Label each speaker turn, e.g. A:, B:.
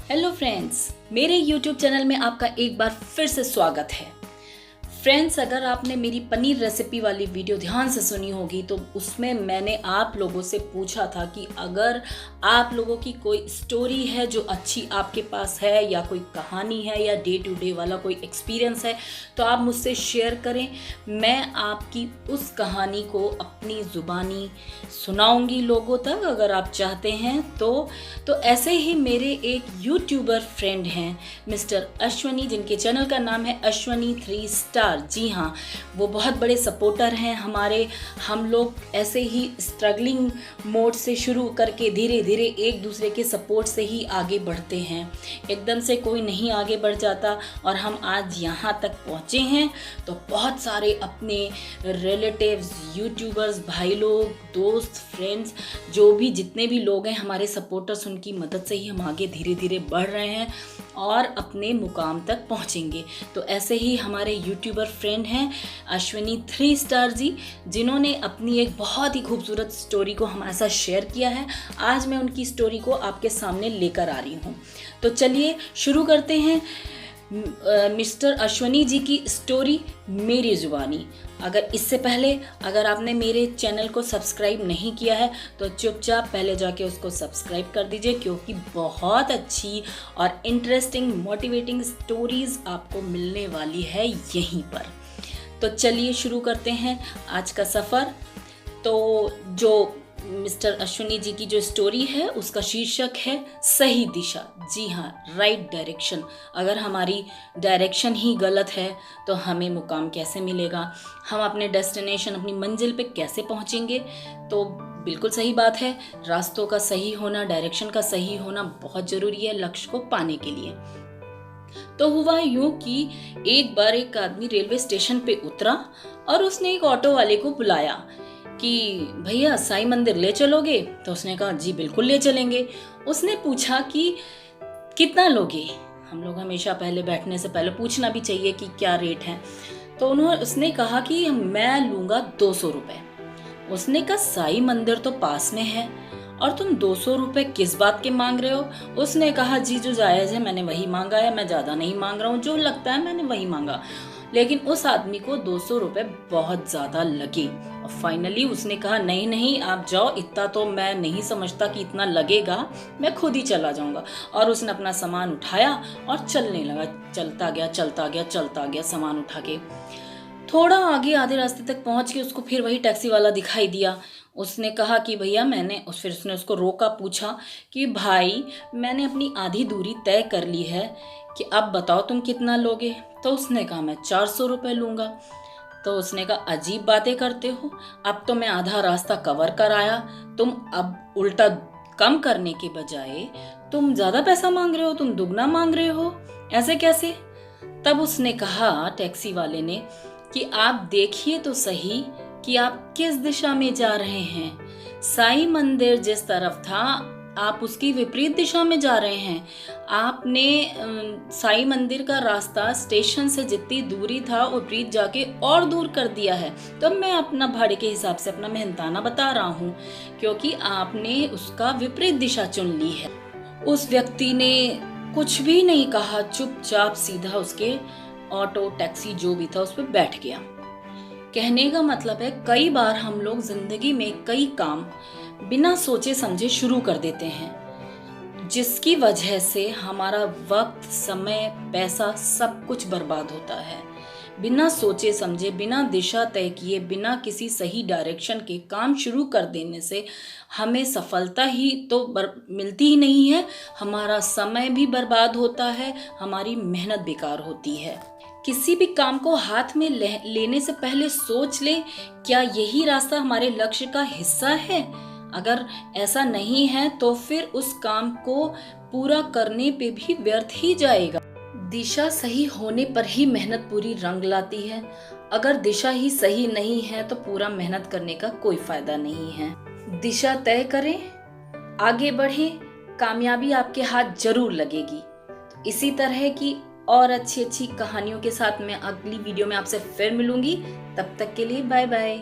A: Hello friends, मेरे YouTube channel में आपका एक बार फिर से स्वागत है। फ्रेंड्स, अगर आपने मेरी पनीर रेसिपी वाली वीडियो ध्यान से सुनी होगी तो उसमें मैंने आप लोगों से पूछा था कि अगर आप लोगों की कोई स्टोरी है जो अच्छी आपके पास है या कोई कहानी है या डे टू डे वाला कोई एक्सपीरियंस है तो आप मुझसे शेयर करें। मैं आपकी उस कहानी को अपनी ज़ुबानी सुनाऊंगी लोगों तक अगर आप चाहते हैं तो ऐसे ही मेरे एक यूट्यूबर फ्रेंड हैं मिस्टर अश्वनी, जिनके चैनल का नाम है अश्वनी 3 स्टार। जी हाँ, वो बहुत बड़े सपोर्टर हैं हमारे। हम लोग ऐसे ही स्ट्रगलिंग मोड से शुरू करके धीरे धीरे एक दूसरे के सपोर्ट से ही आगे बढ़ते हैं। एकदम से कोई नहीं आगे बढ़ जाता और हम आज यहाँ तक पहुँचे हैं तो बहुत सारे अपने रिलेटिव्स, यूट्यूबर्स, भाई लोग, दोस्त, फ्रेंड्स, जो भी जितने भी लोग हैं हमारे सपोर्टर्स, उनकी मदद से ही हम आगे धीरे धीरे बढ़ रहे हैं और अपने मुकाम तक पहुँचेंगे। तो ऐसे ही हमारे यूट्यूबर फ्रेंड हैं अश्विनी 3 स्टार जी, जिन्होंने अपनी एक बहुत ही खूबसूरत स्टोरी को हमारे साथ शेयर किया है। आज मैं उनकी स्टोरी को आपके सामने लेकर आ रही हूँ। तो चलिए शुरू करते हैं मिस्टर अश्वनी जी की स्टोरी मेरी ज़ुबानी। अगर इससे पहले अगर आपने मेरे चैनल को सब्सक्राइब नहीं किया है तो चुपचाप पहले जाके उसको सब्सक्राइब कर दीजिए, क्योंकि बहुत अच्छी और इंटरेस्टिंग मोटिवेटिंग स्टोरीज़ आपको मिलने वाली है यहीं पर। तो चलिए शुरू करते हैं आज का सफ़र। तो जो मिस्टर अश्वनी जी की जो स्टोरी है उसका शीर्षक है सही दिशा। जी हाँ, राइट डायरेक्शन। अगर हमारी डायरेक्शन ही गलत है तो हमें मुकाम कैसे मिलेगा, हम अपने डेस्टिनेशन, अपनी मंजिल पे कैसे पहुँचेंगे। तो बिल्कुल सही बात है, रास्तों का सही होना, डायरेक्शन का सही होना बहुत ज़रूरी है लक्ष्य को पाने के लिए। तो हुआ यूं कि एक बार एक आदमी रेलवे स्टेशन पे उतरा और उसने एक ऑटो वाले को बुलाया कि भैया साईं मंदिर ले चलोगे। तो उसने कहा जी बिल्कुल ले चलेंगे। उसने पूछा कि कितना लोगे। हम लोग हमेशा पहले बैठने से पहले पूछना भी चाहिए कि क्या रेट है। तो उसने कहा कि मैं लूँगा 200 रुपये। उसने कहा साईं मंदिर तो पास में है और तुम 200 रुपये किस बात के मांग रहे हो। उसने कहा जी जो जायज़ है मैंने वही मांगा है, मैं ज़्यादा नहीं मांग रहा हूँ, जो लगता है मैंने वही मांगा। लेकिन उस आदमी को 200 रुपये बहुत ज़्यादा लगे और फाइनली उसने कहा नहीं नहीं आप जाओ, इतना तो मैं नहीं समझता कि इतना लगेगा, मैं खुद ही चला जाऊंगा। और उसने अपना सामान उठाया और चलने लगा। चलता गया चलता गया चलता गया सामान उठा के। थोड़ा आगे आधे रास्ते तक पहुंच के उसको फिर वही टैक्सी वाला दिखाई दिया। उसने कहा कि भैया फिर उसने उसको रोका, पूछा कि भाई मैंने अपनी आधी दूरी तय कर ली है कि अब बताओ तुम कितना लोगे। तो उसने कहा मैं 400 रुपये लूँगा। तो उसने कहा अजीब बातें करते हो, अब तो मैं आधा रास्ता कवर कर आया, तुम अब उल्टा कम करने के बजाय तुम ज़्यादा पैसा मांग रहे हो, तुम दुगना मांग रहे हो, ऐसे कैसे। तब उसने कहा टैक्सी वाले ने कि आप देखिए तो सही कि आप किस दिशा में जा रहे हैं। साईं मंदिर जिस तरफ था आप उसकी विपरीत दिशा में जा रहे हैं। आपने साईं मंदिर का रास्ता स्टेशन से जितनी दूरी था विपरीत जाके और दूर कर दिया है। तो मैं अपना भाड़े के हिसाब से अपना मेहनताना बता रहा हूँ, क्योंकि आपने उसका विपरीत दिशा चुन ली है। उस व्यक्ति ने कुछ भी नहीं कहा, चुपचाप सीधा उसके ऑटो टैक्सी जो भी था उस पर बैठ गया। कहने का मतलब है कई बार हम लोग जिंदगी में कई काम बिना सोचे समझे शुरू कर देते हैं, जिसकी वजह से हमारा वक्त, समय, पैसा सब कुछ बर्बाद होता है। बिना सोचे समझे, बिना दिशा तय किए, बिना किसी सही डायरेक्शन के काम शुरू कर देने से हमें सफलता ही तो मिलती ही नहीं है, हमारा समय भी बर्बाद होता है, हमारी मेहनत बेकार होती है। किसी भी काम को हाथ में लेने से पहले सोच लें क्या यही रास्ता हमारे लक्ष्य का हिस्सा है। अगर ऐसा नहीं है तो फिर उस काम को पूरा करने पे भी व्यर्थ ही जाएगा। दिशा सही होने पर ही मेहनत पूरी रंग लाती है। अगर दिशा ही सही नहीं है तो पूरा मेहनत करने का कोई फायदा नहीं है। दिशा तय करें, आगे बढ़ें, कामयाबी आपके हाथ जरूर लगेगी। तो इसी तरह की और अच्छी अच्छी कहानियों के साथ मैं अगली वीडियो में आपसे फिर मिलूंगी। तब तक के लिए बाय बाय।